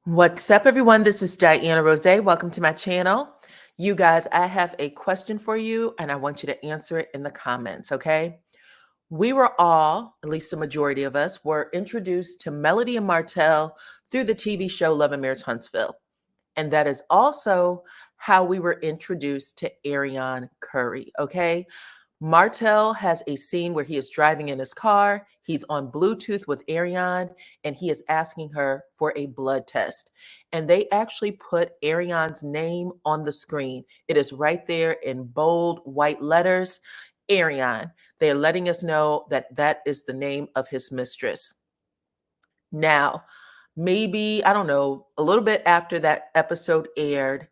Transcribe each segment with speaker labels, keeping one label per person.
Speaker 1: What's up, everyone? This is DYANAROZAY. Welcome to my channel. You guys, I have a question for you, and I want you to answer it in the comments, okay? We were all, at least the majority of us, were introduced to Melody and Martell through the TV show Love and Marriage Huntsville. And that is also how we were introduced to Arion Curry, okay? Martell has a scene where he is driving in his car. He's on Bluetooth with Arion, and he is asking her for a blood test. And they actually put Arion's name on the screen. It is right there in bold white letters, Arion. They're letting us know that that is the name of his mistress. Now, maybe, I don't know, a little bit after that episode aired,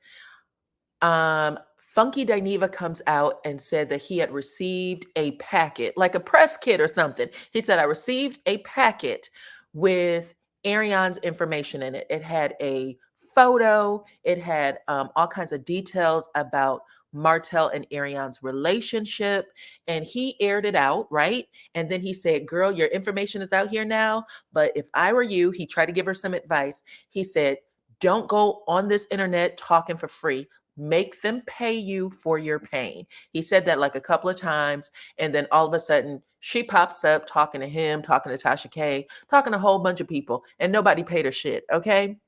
Speaker 1: Funky Dineva comes out and said that he had received a packet, like a press kit or something. He said, I received a packet with Arion's information in it. It had a photo, it had all kinds of details about Martell and Arion's relationship, and he aired it out, right? And then he said, girl, your information is out here now, but if I were you, he tried to give her some advice. He said, don't go on this internet talking for free. Make them pay you for your pain. He said that like a couple of times. And then all of a sudden she pops up talking to him, talking to Tasha K, talking to a whole bunch of people, and nobody paid her shit. Okay.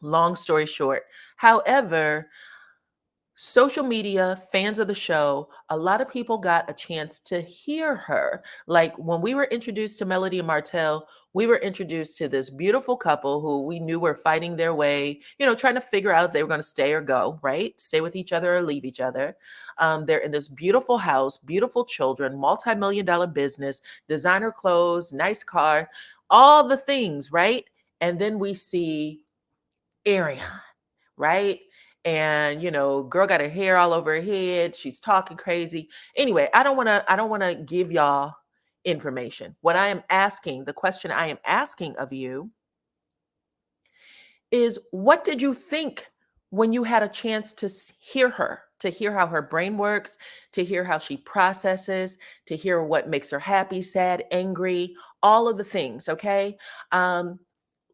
Speaker 1: Long story short. However, social media, fans of the show, a lot of people got a chance to hear her. Like when we were introduced to Melody and Martell, we were introduced to this beautiful couple who we knew were fighting their way, trying to figure out if they were going to stay or go, right? Stay with each other or leave each other. They're in this beautiful house, beautiful children, multi-million-dollar business, designer clothes, nice car, all the things, right? And then we see Arion, right? And girl got her hair all over her head. She's talking crazy. Anyway, I don't want to give y'all information. What I am asking, the question I am asking of you is, what did you think when you had a chance to hear her, to hear how her brain works, to hear how she processes, to hear what makes her happy, sad, angry, all of the things, okay?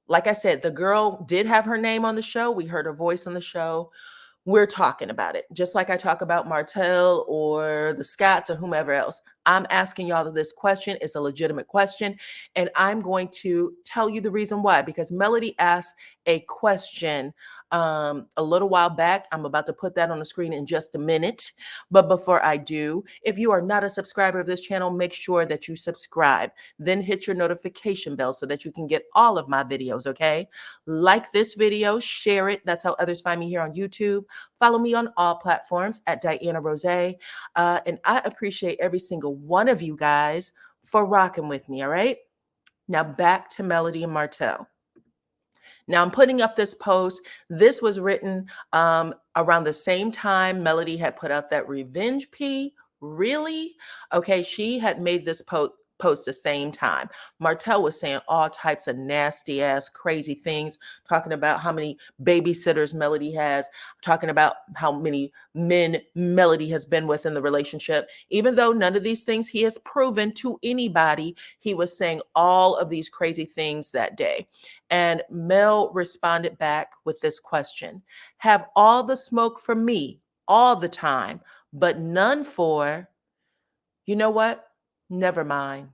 Speaker 1: Like I said, the girl did have her name on the show. We heard her voice on the show. We're talking about it. Just like I talk about Martell or the Scotts or whomever else. I'm asking y'all this question. It's a legitimate question. And I'm going to tell you the reason why. Because Melody asked a question a little while back. I'm about to put that on the screen in just a minute. But before I do, if you are not a subscriber of this channel, make sure that you subscribe. Then hit your notification bell so that you can get all of my videos, okay? Like this video, share it. That's how others find me here on YouTube. Follow me on all platforms at DYANAROZAY. And I appreciate every single one of you guys for rocking with me, all right? Now back to Melody and Martell. Now I'm putting up this post. This was written around the same time Melody had put out that revenge pee. Really? Okay, she had made this post the same time. Martell was saying all types of nasty ass crazy things, talking about how many babysitters Melody has, talking about how many men Melody has been with in the relationship. Even though none of these things he has proven to anybody, he was saying all of these crazy things that day. And Mel responded back with this question: have all the smoke for me all the time, but none for, you know what? Never mind.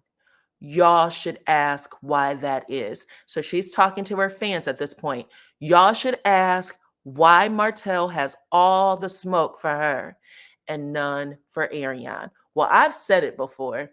Speaker 1: Y'all should ask why that is. So she's talking to her fans at this point. Y'all should ask why Martell has all the smoke for her and none for Arion. Well, I've said it before.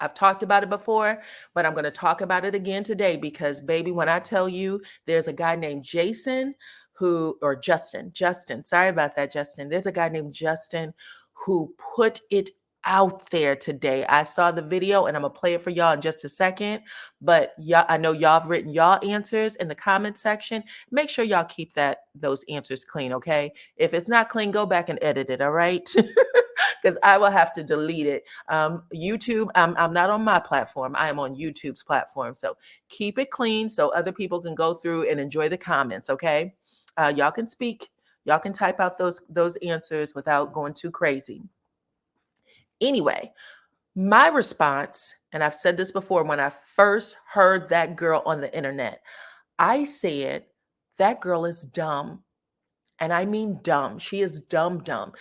Speaker 1: I've talked about it before, but I'm going to talk about it again today because, baby, when I tell you there's a guy named Justin, sorry about that, Justin. There's a guy named Justin who put it out there today. I saw the video and I'm gonna play it for y'all in just a second, but y'all, I know y'all have written y'all answers in the comment section. Make sure y'all keep those answers clean, okay? If it's not clean, go back and edit it, all right? Because I will have to delete it. YouTube, I'm not on my platform. I am on YouTube's platform. So keep it clean so other people can go through and enjoy the comments, okay? Y'all can speak. Y'all can type out those answers without going too crazy. Anyway, my response, and I've said this before, when I first heard that girl on the internet, I said, that girl is dumb. And I mean dumb. She is dumb, dumb.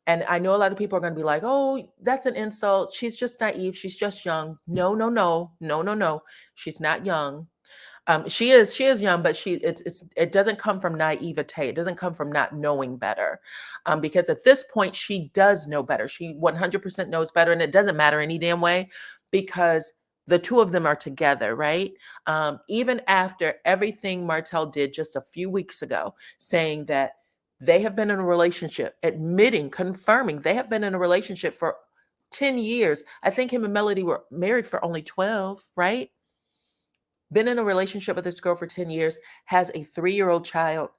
Speaker 1: And I know a lot of people are going to be like, oh, that's an insult. She's just naive. She's just young. No, no, no, no, no, no. She's not young. She is young, but it doesn't come from naivete. It doesn't come from not knowing better, because at this point she does know better. She 100% knows better, and it doesn't matter any damn way because the two of them are together, right? Even after everything Martell did just a few weeks ago, saying that they have been in a relationship, admitting, confirming they have been in a relationship for 10 years. I think him and Melody were married for only 12, right? Been in a relationship with this girl for 10 years, has a 3-year-old child.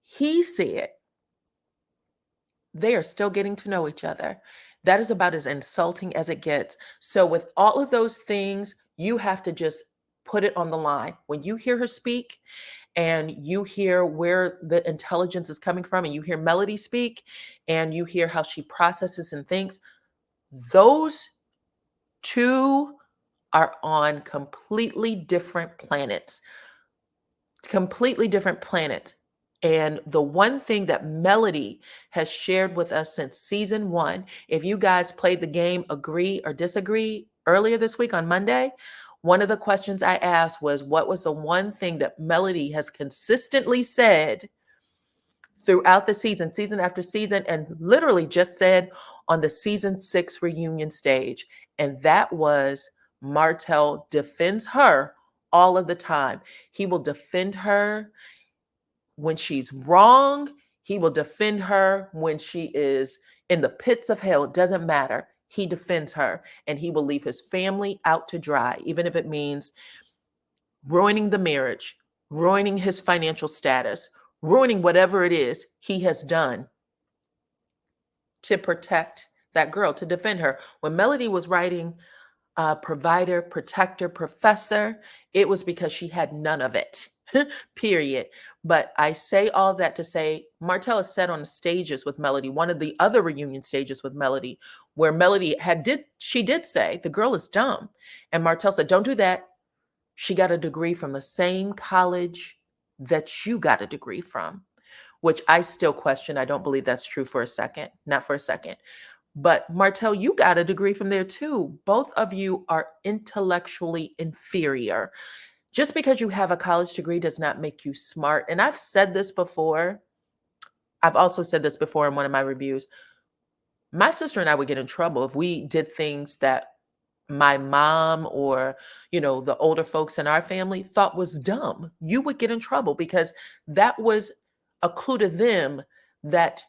Speaker 1: He said they are still getting to know each other. That is about as insulting as it gets. So, with all of those things, you have to just put it on the line. When you hear her speak and you hear where the intelligence is coming from, and you hear Melody speak and you hear how she processes and thinks, those two are on completely different planets. Completely different planets. And the one thing that Melody has shared with us since season 1, if you guys played the game Agree or Disagree earlier this week on Monday, one of the questions I asked was, what was the one thing that Melody has consistently said throughout the season after season, and literally just said on the season 6 reunion stage? And that was, Martell defends her all of the time. He will defend her when she's wrong. He will defend her when she is in the pits of hell. It doesn't matter. He defends her, and he will leave his family out to dry, even if it means ruining the marriage, ruining his financial status, ruining whatever it is he has done to protect that girl, to defend her. When Melody was writing provider, protector, professor, it was because she had none of it, period. But I say all that to say, Martell has said on the stages with Melody, one of the other reunion stages with Melody, where Melody did say, the girl is dumb. And Martell said, don't do that. She got a degree from the same college that you got a degree from, which I still question. I don't believe that's true for a second, not for a second. But Martell, you got a degree from there too. Both of you are intellectually inferior. Just because you have a college degree does not make you smart. And I've said this before. I've also said this before in one of my reviews. My sister and I would get in trouble if we did things that my mom or, the older folks in our family thought was dumb. You would get in trouble because that was a clue to them that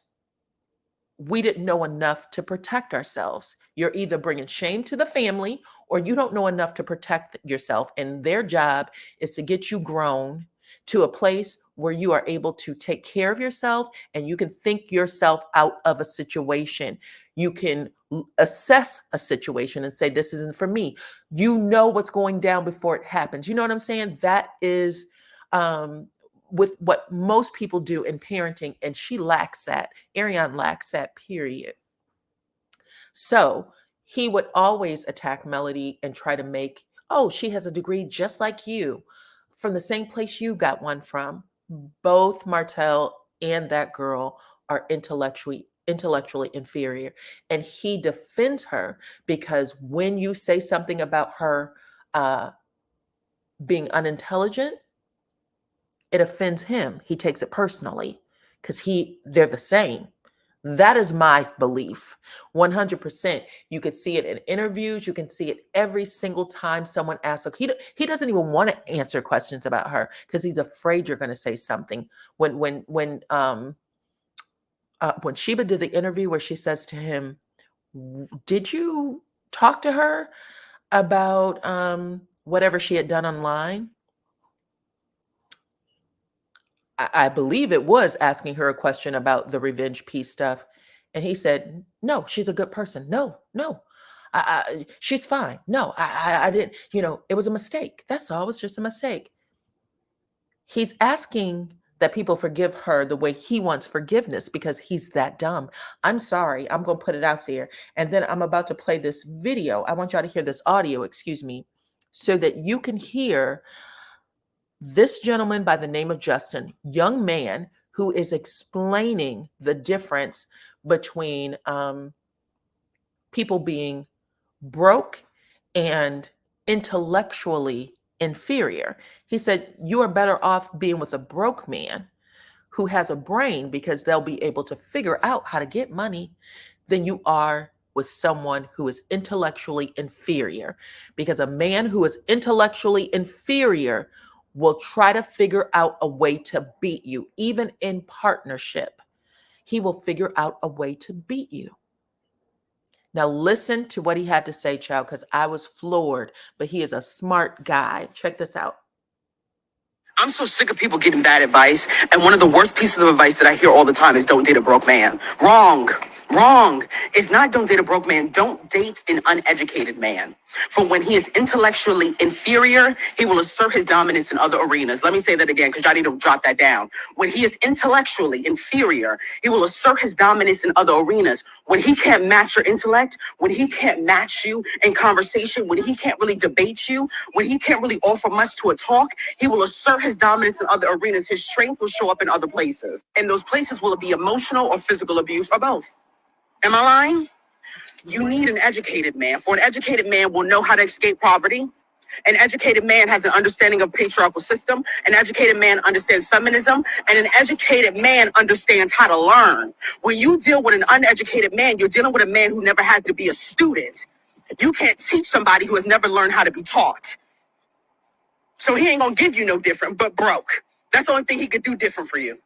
Speaker 1: we didn't know enough to protect ourselves. You're either bringing shame to the family or you don't know enough to protect yourself. And their job is to get you grown to a place where you are able to take care of yourself and you can think yourself out of a situation. You can assess a situation and say, this isn't for me. You know what's going down before it happens. You know what I'm saying? That is with what most people do in parenting, and she lacks that. Arion lacks that, period. So he would always attack Melody and try to make, oh, she has a degree just like you from the same place you got one from. Both Martell and that girl are intellectually inferior. And he defends her because when you say something about her being unintelligent, it offends him. He takes it personally because they're the same. That is my belief. 100%. You could see it in interviews. You can see it every single time someone asks her. He doesn't even want to answer questions about her because he's afraid you're going to say something. When Sheba did the interview where she says to him, did you talk to her about whatever she had done online? I believe it was asking her a question about the revenge piece stuff. And he said, no, she's a good person. No, no, she's fine. No, I didn't, it was a mistake. That's all. It was just a mistake. He's asking that people forgive her the way he wants forgiveness because he's that dumb. I'm sorry. I'm going to put it out there. And then I'm about to play this video. I want y'all to hear this audio, excuse me, so that you can hear This gentleman by the name of Justin, young man who is explaining the difference between people being broke and intellectually inferior. He said, you are better off being with a broke man who has a brain because they'll be able to figure out how to get money than you are with someone who is intellectually inferior. Because a man who is intellectually inferior will try to figure out a way to beat you, even in partnership. He will figure out a way to beat you. Now, listen to what he had to say, child, because I was floored, but he is a smart guy. Check this out.
Speaker 2: I'm so sick of people getting bad advice. And one of the worst pieces of advice that I hear all the time is don't date a broke man. Wrong. Wrong. It's not don't date a broke man. Don't date an uneducated man. For when he is intellectually inferior, he will assert his dominance in other arenas. Let me say that again because y'all need to jot that down. When he is intellectually inferior, he will assert his dominance in other arenas. When he can't match your intellect, when he can't match you in conversation, when he can't really debate you, when he can't really offer much to a talk, he will assert his dominance in other arenas. His strength will show up in other places. And those places will be emotional or physical abuse or both. Am I lying? You need an educated man. For an educated man will know how to escape poverty. An educated man has an understanding of patriarchal system. An educated man understands feminism. And an educated man understands how to learn. When you deal with an uneducated man, you're dealing with a man who never had to be a student. You can't teach somebody who has never learned how to be taught. So he ain't gonna give you no different, but broke. That's the only thing he could do different for you.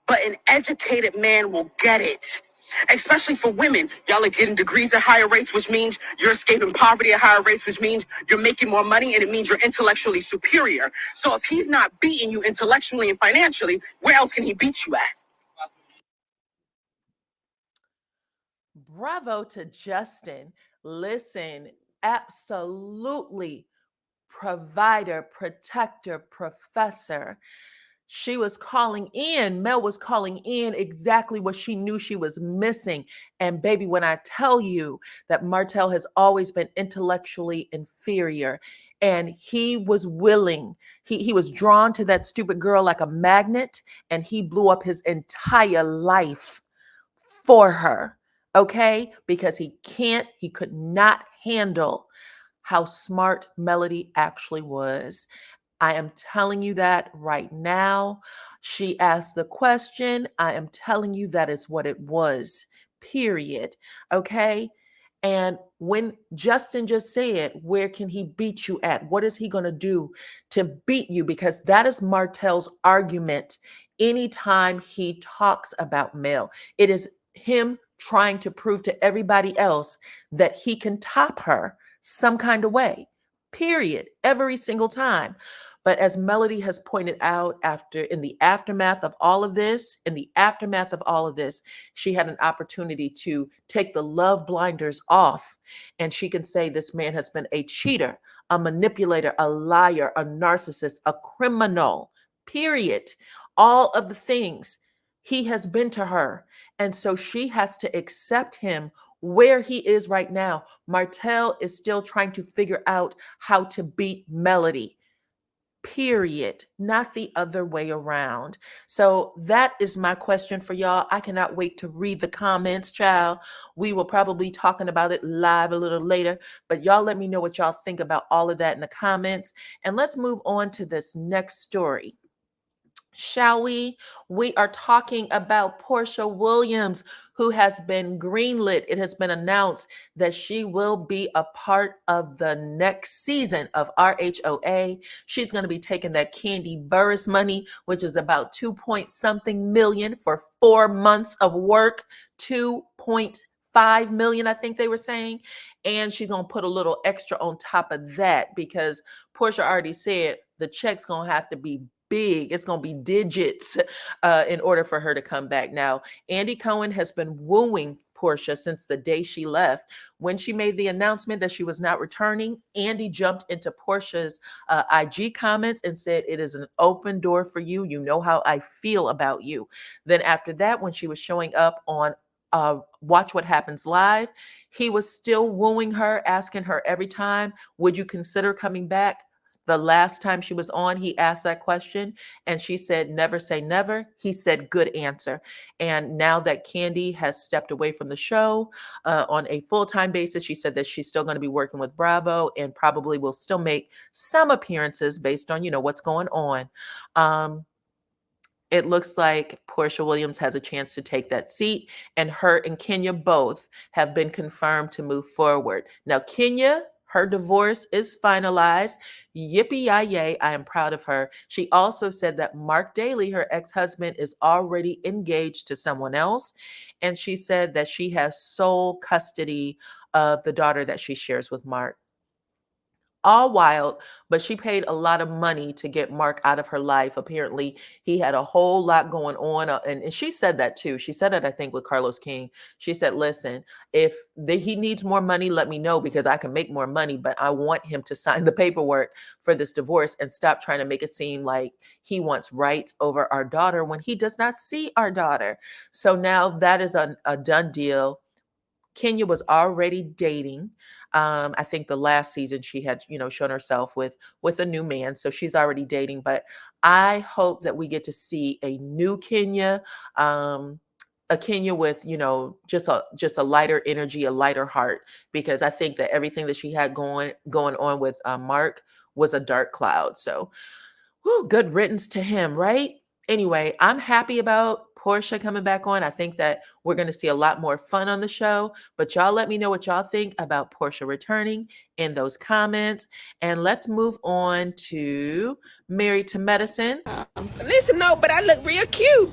Speaker 2: But an educated man will get it. Especially for women, y'all are getting degrees at higher rates, which means you're escaping poverty at higher rates, which means you're making more money, and it means you're intellectually superior. So if he's not beating you intellectually and financially, where else can he beat you at?
Speaker 1: Bravo to Justin. Listen, absolutely provider, protector, professor. She was calling in, Mel was calling in exactly what she knew she was missing. And baby, when I tell you that Martell has always been intellectually inferior, and he was willing, he was drawn to that stupid girl like a magnet, and he blew up his entire life for her. Okay? Because he could not handle how smart Melody actually was. I am telling you that right now. She asked the question. I am telling you that is what it was, period. Okay. And when Justin just said, where can he beat you at? What is he going to do to beat you? Because that is Martell's argument anytime he talks about Mel. It is him trying to prove to everybody else that he can top her some kind of way, period, every single time. But as Melody has pointed out, in the aftermath of all of this, she had an opportunity to take the love blinders off, and she can say this man has been a cheater, a manipulator, a liar, a narcissist, a criminal, period. All of the things he has been to her. And so she has to accept him where he is right now. Martell is still trying to figure out how to beat Melody, period, not the other way around. So that is my question for y'all. I cannot wait to read the comments, child. We will probably be talking about it live a little later, but y'all let me know what y'all think about all of that in the comments. And let's move on to this next story. Shall we? We are talking about Porsha Williams, who has been greenlit. It has been announced that she will be a part of the next season of RHOA. She's going to be taking that Candy Burris money, which is about 2 point something million for 4 months of work, 2.5 million, I think they were saying. And she's going to put a little extra on top of that because Porsha already said the check's going to have to be big. It's going to be digits in order for her to come back. Now, Andy Cohen has been wooing Porsha since the day she left. When she made the announcement that she was not returning, Andy jumped into Porsha's IG comments and said, "It is an open door for you. You know how I feel about you." Then after that, when she was showing up on Watch What Happens Live, he was still wooing her, asking her every time, "Would you consider coming back?" The last time she was on, he asked that question and she said, never say never. He said, good answer. And now that Candy has stepped away from the show on a full-time basis, she said that she's still going to be working with Bravo and probably will still make some appearances based on, what's going on. It looks like Porsha Williams has a chance to take that seat, and her and Kenya both have been confirmed to move forward. Now, Kenya, her divorce is finalized. Yippee-yi-yay, I am proud of her. She also said that Mark Daly, her ex-husband, is already engaged to someone else, and she said that she has sole custody of the daughter that she shares with Mark. All wild, but she paid a lot of money to get Mark out of her life. Apparently, he had a whole lot going on. And she said that too. She said it, I think, with Carlos King. She said, listen, if he needs more money, let me know because I can make more money, but I want him to sign the paperwork for this divorce and stop trying to make it seem like he wants rights over our daughter when he does not see our daughter. So now that is a done deal. Kenya was already dating. I think the last season she had, shown herself with a new man. So she's already dating. But I hope that we get to see a new Kenya, a Kenya with, just a lighter energy, a lighter heart, because I think that everything that she had going on with Mark was a dark cloud. So, good riddance to him, right? Anyway, I'm happy about Porsha coming back on. I think that we're going to see a lot more fun on the show, but y'all let me know what y'all think about Porsha returning in those comments. And let's move on to Married to Medicine.
Speaker 3: Listen, no, but I look real cute.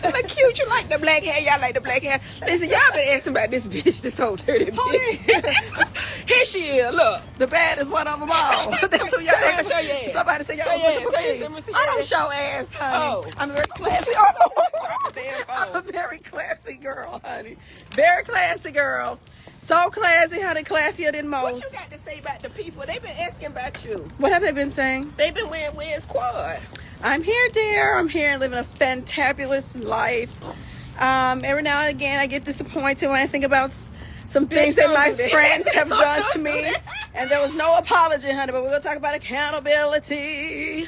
Speaker 3: I look cute. You like the black hair. Y'all like the black hair. Listen, y'all been asking about this bitch, this old dirty bitch. Here she is. Look, the baddest one of them all. That's who y'all ask. Show your ass. Somebody say y'all I don't show ass, honey. Oh. I'm very classy. I'm a very classy girl, honey. Very classy girl. So classy, honey, classier than most. What you got to say about the people? They've been asking about you. What have they been saying? They've been wearing squad. I'm here, dear. I'm here living a fantabulous life. Every now and again, I get disappointed when I think about some things that my friends have done to me. And there was no apology, honey, but we're going to talk about accountability.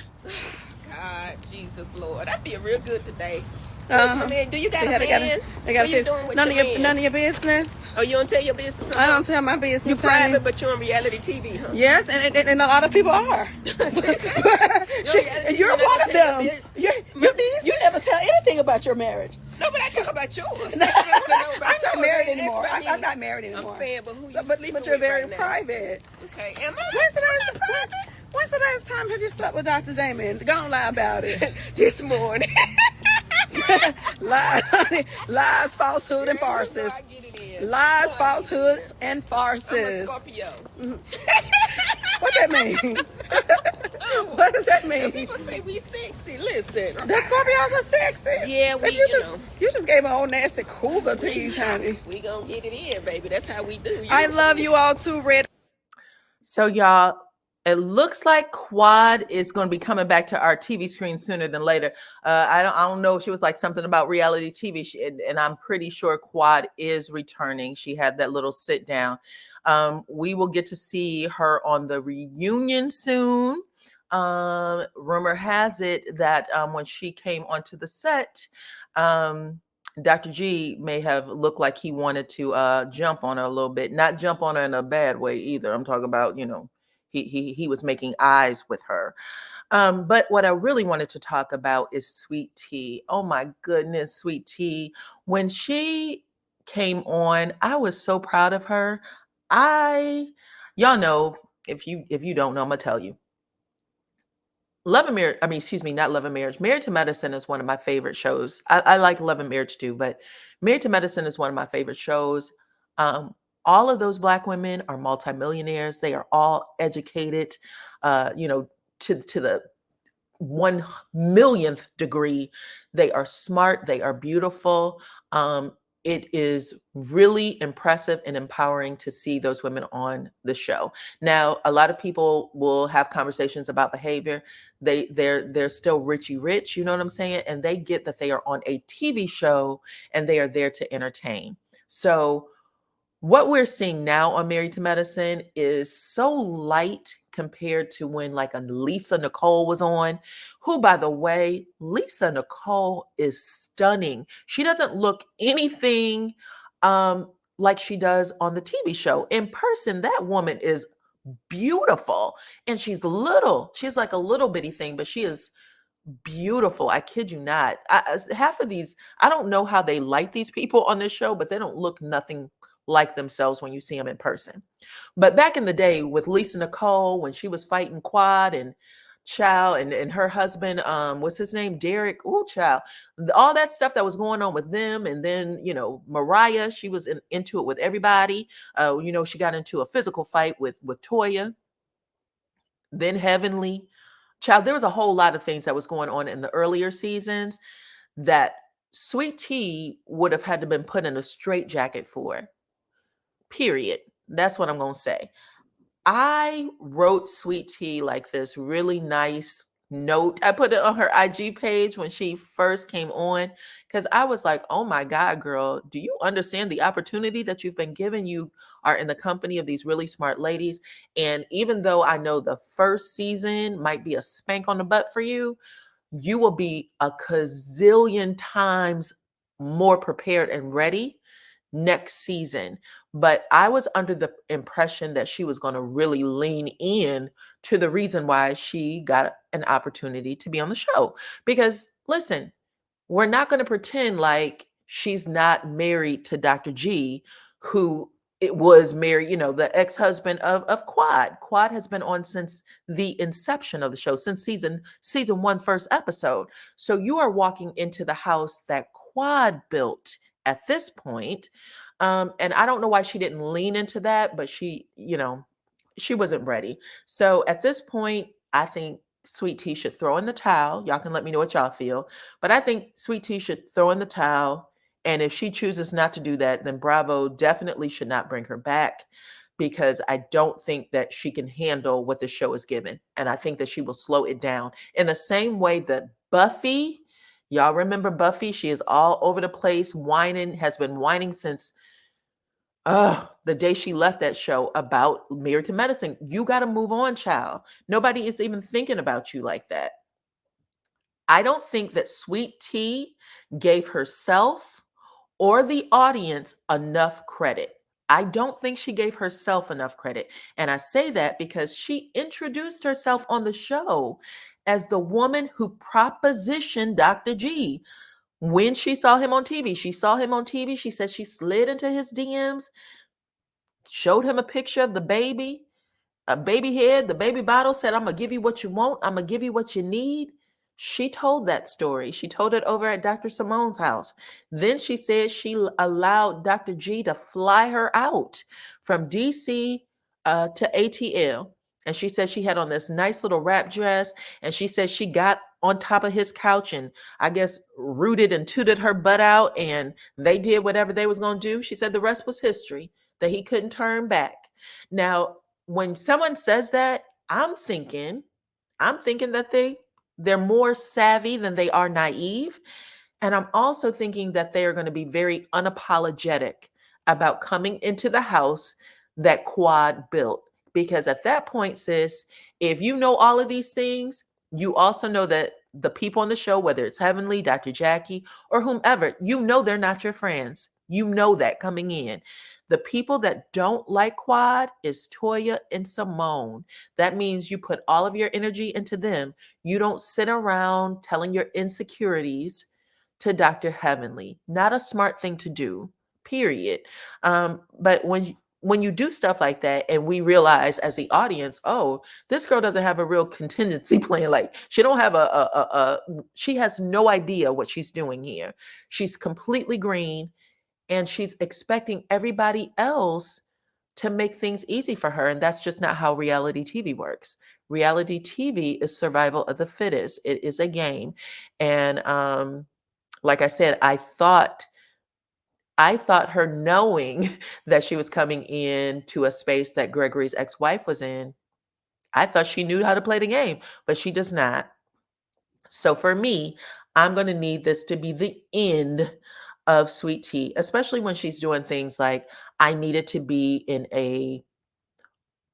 Speaker 3: God, Jesus, Lord. I feel real good today. Man, do you got a man? What are you doing with none of your business. Oh, you don't tell your business? I don't tell my business. You're private, but you're on reality TV, huh? Yes, and a lot of people are. You're one of them. You never tell anything about your marriage. No, but I talk about yours. I'm not married anymore. I'm not married anymore. I'm saying, but you're very private. Okay, am I? When's the last time have you slept with Dr. Zaman? Go on, lie about it. This morning. Lies, honey. Lies, falsehood, and farces. Lies, falsehoods, and farces. I'm a Scorpio. What that mean? What does that mean? People say we sexy. Listen, the Scorpios are sexy. Yeah, you just gave a whole nasty cougar tease, honey. We gonna get it in, baby. That's how we do. I love you all too, Red.
Speaker 1: So y'all, it looks like Quad is going to be coming back to our TV screen sooner than later. I don't know. She was like something about reality TV, and I'm pretty sure Quad is returning. She had that little sit down. We will get to see her on the reunion soon. Rumor has it that when she came onto the set, Dr. G may have looked like he wanted to jump on her a little bit, not jump on her in a bad way either. I'm talking about, he was making eyes with her. But what I really wanted to talk about is Sweet Tea. Oh my goodness, Sweet Tea. When she came on, I was so proud of her. Y'all know, if you don't know, I'm gonna tell you. Love and Marriage, not Love and Marriage. Married to Medicine is one of my favorite shows. I like Love and Marriage too, but Married to Medicine is one of my favorite shows. All of those Black women are multimillionaires. They are all educated, to the 1 millionth degree. They are smart. They are beautiful. It is really impressive and empowering to see those women on the show. Now, a lot of people will have conversations about behavior. They're still Richie rich, you know what I'm saying? And they get that they are on a TV show and they are there to entertain. So What we're seeing now on Married to Medicine is so light compared to when like a Lisa Nicole was on, who, by the way, Lisa Nicole is stunning. She doesn't look anything like she does on the TV show. In person, that woman is beautiful, and she's little. She's like a little bitty thing, but she is beautiful. I kid you not. Half of these, I don't know how they like these people on this show, but they don't look nothing like themselves when you see them in person. But back in the day with Lisa Nicole, when she was fighting Quad and Child and her husband, what's his name? Derek. Oh, Child. All that stuff that was going on with them. And then, Mariah, she was into it with everybody. She got into a physical fight with Toya, then Heavenly. Child, there was a whole lot of things that was going on in the earlier seasons that Sweet Tea would have had to been put in a straitjacket for. Period. That's what I'm going to say. I wrote Sweet Tea like this really nice note. I put it on her IG page when she first came on because I was like, oh my God, girl, do you understand the opportunity that you've been given? You are in the company of these really smart ladies. And even though I know the first season might be a spank on the butt for you, you will be a gazillion times more prepared and ready next season. But I was under the impression that she was going to really lean in to the reason why she got an opportunity to be on the show. Because listen, we're not going to pretend like she's not married to Dr. G, who it was married, the ex-husband of Quad. Quad has been on since the inception of the show, since season one, first episode. So you are walking into the house that Quad built at this point. And I don't know why she didn't lean into that, but she wasn't ready. So at this point, I think Sweet Tea should throw in the towel. Y'all can let me know what y'all feel. But I think Sweet Tea should throw in the towel. And if she chooses not to do that, then Bravo definitely should not bring her back, because I don't think that she can handle what the show is given. And I think that she will slow it down in the same way that Buffy, y'all remember Buffy? She is all over the place, whining, has been whining since the day she left that show about Married to Medicine. You got to move on, child. Nobody is even thinking about you like that. I don't think that Sweet Tea gave herself or the audience enough credit. I don't think she gave herself enough credit. And I say that because she introduced herself on the show as the woman who propositioned Dr. G. When she saw him on TV, she said she slid into his DMs, showed him a picture of the baby, a baby head, the baby bottle, said, I'm going to give you what you want. I'm going to give you what you need. She told that story. She told it over at Dr. Simone's house. Then she said she allowed Dr. G to fly her out from DC to ATL. And she said she had on this nice little wrap dress. And she said she got on top of his couch and I guess rooted and tooted her butt out. And they did whatever they was going to do. She said the rest was history, that he couldn't turn back. Now, when someone says that, I'm thinking that they're more savvy than they are naive. And I'm also thinking that they are going to be very unapologetic about coming into the house that Quad built. Because at that point, sis, if you know all of these things, you also know that the people on the show, whether it's Heavenly, Dr. Jackie, or whomever, they're not your friends. You know that coming in. The people that don't like Quad is Toya and Simone. That means you put all of your energy into them. You don't sit around telling your insecurities to Dr. Heavenly. Not a smart thing to do, period. But when you do stuff like that and we realize as the audience, oh, this girl doesn't have a real contingency plan. Like she don't have she has no idea what she's doing here. She's completely green. And she's expecting everybody else to make things easy for her. And that's just not how reality TV works. Reality TV is survival of the fittest. It is a game. And like I said, I thought her knowing that she was coming into a space that Gregory's ex-wife was in, I thought she knew how to play the game, but she does not. So for me, I'm going to need this to be the end of sweet tea, especially when she's doing things like, I needed to be in a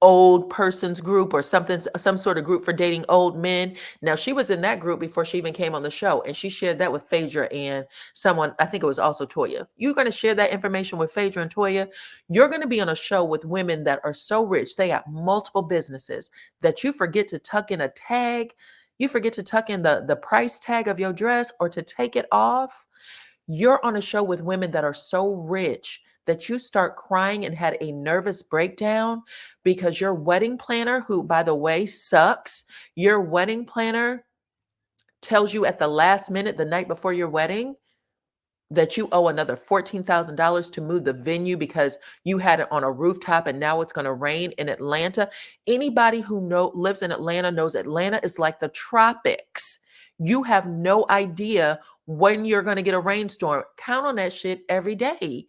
Speaker 1: old person's group or something, some sort of group for dating old men. Now she was in that group before she even came on the show, and she shared that with Phaedra and someone, I think it was also Toya. You're going to share that information with Phaedra and Toya. You're going to be on a show with women that are so rich, they got multiple businesses, that you forget to tuck in a tag. You forget to tuck in the price tag of your dress or to take it off. You're on a show with women that are so rich that you start crying and had a nervous breakdown because your wedding planner, who, by the way, sucks, your wedding planner tells you at the last minute, the night before your wedding, that you owe another $14,000 to move the venue because you had it on a rooftop and now it's going to rain in Atlanta. Anybody who lives in Atlanta knows Atlanta is like the tropics. You have no idea when you're going to get a rainstorm. Count on that shit every day.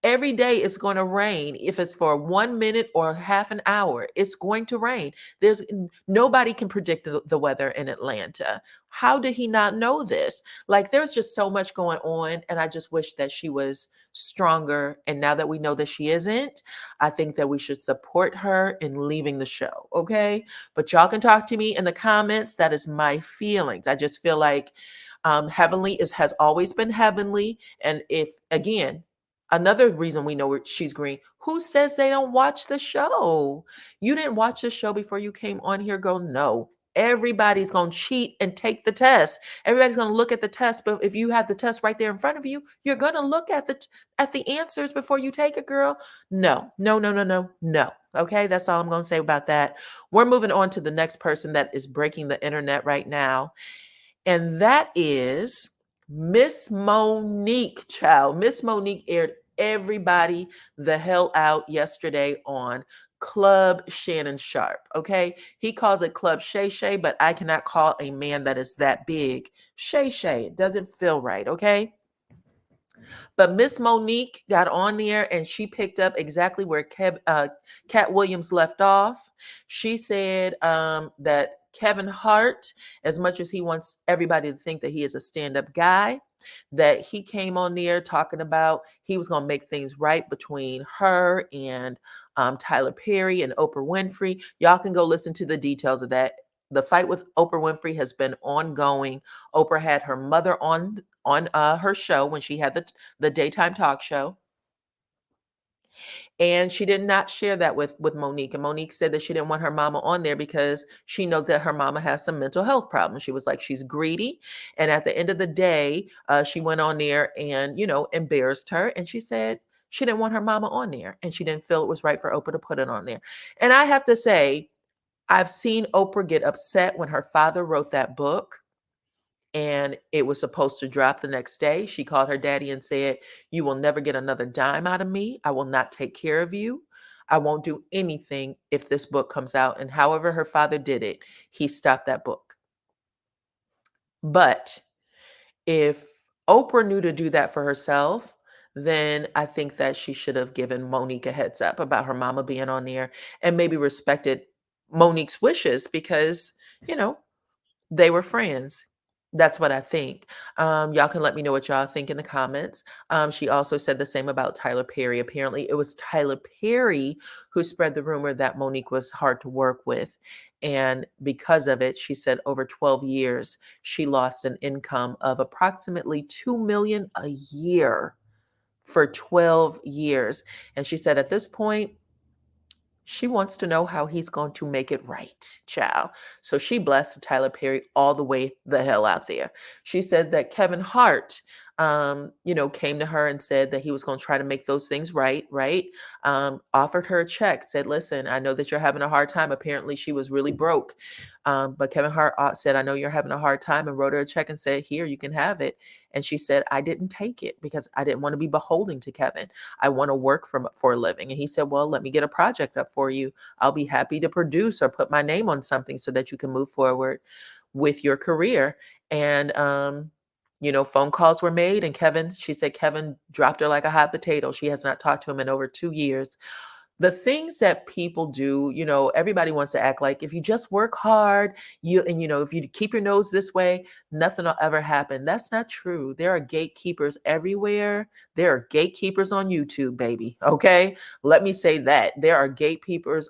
Speaker 1: Every day it's going to rain. If it's for 1 minute or half an hour, it's going to rain. Nobody can predict the weather in Atlanta. How did he not know this? Like, there's just so much going on, and I just wish that she was stronger. And now that we know that she isn't, I think that we should support her in leaving the show. Okay, but y'all can talk to me in the comments. That is my feelings. I just feel like Heavenly has always been heavenly, and if, again, another reason we know she's green. Who says they don't watch the show? You didn't watch the show before you came on here, girl. No. Everybody's going to cheat and take the test. Everybody's going to look at the test, but if you have the test right there in front of you, you're going to look at the answers before you take it, girl. No. No, no, no, no, no. Okay, that's all I'm going to say about that. We're moving on to the next person that is breaking the internet right now. And that is Miss Monique, child. Miss Monique aired everybody the hell out yesterday on Club Shannon Sharp. Okay. He calls it Club Shay Shay, but I cannot call a man that is that big Shay Shay. It doesn't feel right. Okay. But Miss Monique got on there and she picked up exactly where Cat Williams left off. She said that Kevin Hart, as much as he wants everybody to think that he is a stand-up guy, that he came on there talking about he was going to make things right between her and Tyler Perry and Oprah Winfrey. Y'all can go listen to the details of that. The fight with Oprah Winfrey has been ongoing. Oprah had her mother on her show when she had the daytime talk show. And she did not share that with Monique. And Monique said that she didn't want her mama on there because she knows that her mama has some mental health problems. She was like, she's greedy. And at the end of the day, she went on there and, embarrassed her. And she said she didn't want her mama on there. And she didn't feel it was right for Oprah to put it on there. And I have to say, I've seen Oprah get upset when her father wrote that book and it was supposed to drop the next day. She called her daddy and said, "You will never get another dime out of me. I will not take care of you. I won't do anything if this book comes out." And however her father did it, he stopped that book. But if Oprah knew to do that for herself, then I think that she should have given Monique a heads up about her mama being on there and maybe respected Monique's wishes because, they were friends. That's what I think. Y'all can let me know what y'all think in the comments. She also said the same about Tyler Perry. Apparently, it was Tyler Perry who spread the rumor that Monique was hard to work with. And because of it, she said over 12 years, she lost an income of approximately $2 million a year for 12 years. And she said at this point, she wants to know how he's going to make it right, child. So she blessed Tyler Perry all the way the hell out there. She said that Kevin Hart, came to her and said that he was going to try to make those things right? Offered her a check, said, "Listen, I know that you're having a hard time." Apparently, she was really broke. But Kevin Hart said, "I know you're having a hard time," and wrote her a check and said, "Here, you can have it." And she said, "I didn't take it because I didn't want to be beholden to Kevin. I want to work for a living." And he said, "Well, let me get a project up for you. I'll be happy to produce or put my name on something so that you can move forward with your career." And, phone calls were made and she said Kevin dropped her like a hot potato. She has not talked to him in over 2 years. The things that people do, everybody wants to act like if you just work hard, if you keep your nose this way, nothing will ever happen. That's not true. There are gatekeepers everywhere. There are gatekeepers on YouTube, baby. Okay. Let me say that. There are keepers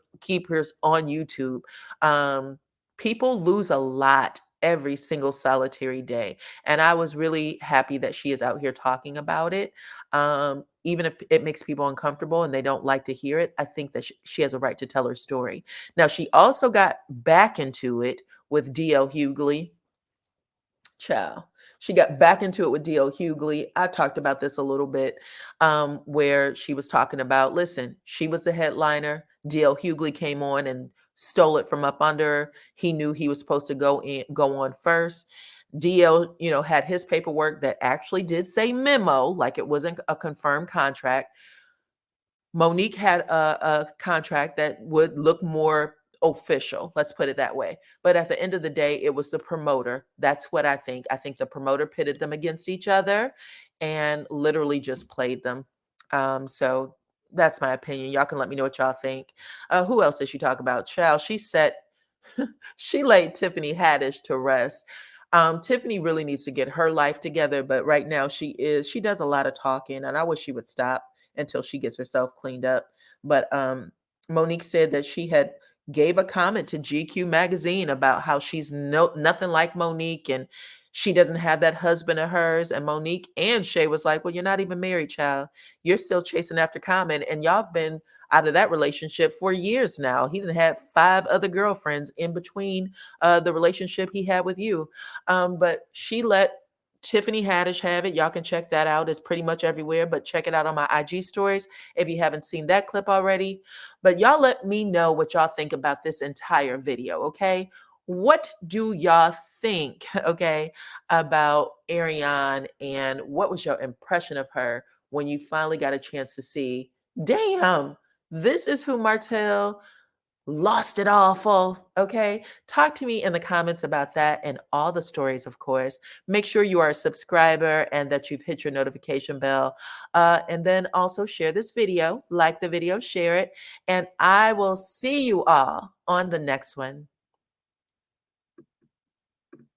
Speaker 1: on YouTube. Um, People lose a lot every single solitary day. And I was really happy that she is out here talking about it. Even if it makes people uncomfortable and they don't like to hear it, I think that she has a right to tell her story. Now, she also got back into it with D.L. Hughley. Child. She got back into it with D.L. Hughley. I talked about this a little bit, where she was talking about, listen, she was the headliner. D.L. Hughley came on and stole it from up under her. He knew he was supposed to go on first. DL, had his paperwork that actually did say memo, like it wasn't a confirmed contract. Monique had a contract that would look more official, let's put it that way. But at the end of the day, it was the promoter. That's what I think. I think the promoter pitted them against each other and literally just played them. So that's my opinion. Y'all can let me know what y'all think. Who else did she talk about? Child, she laid Tiffany Haddish to rest. Tiffany really needs to get her life together, but right now she does a lot of talking, and I wish she would stop until she gets herself cleaned up. But Monique said that she had gave a comment to GQ magazine about how she's nothing like Monique and she doesn't have that husband of hers. And Monique and Shay was like, well, you're not even married, child. You're still chasing after Common, and y'all have been out of that relationship for years now. He didn't have 5 other girlfriends in between the relationship he had with you. But she let Tiffany Haddish have it. Y'all can check that out. It's pretty much everywhere, but check it out on my IG stories if you haven't seen that clip already. But y'all let me know what y'all think about this entire video, okay? What do y'all think, okay, about Arionne, and what was your impression of her when you finally got a chance to see, damn, this is who Martell lost it all for, okay? Talk to me in the comments about that and all the stories, of course. Make sure you are a subscriber and that you've hit your notification bell. And then also share this video, like the video, share it, and I will see you all on the next one.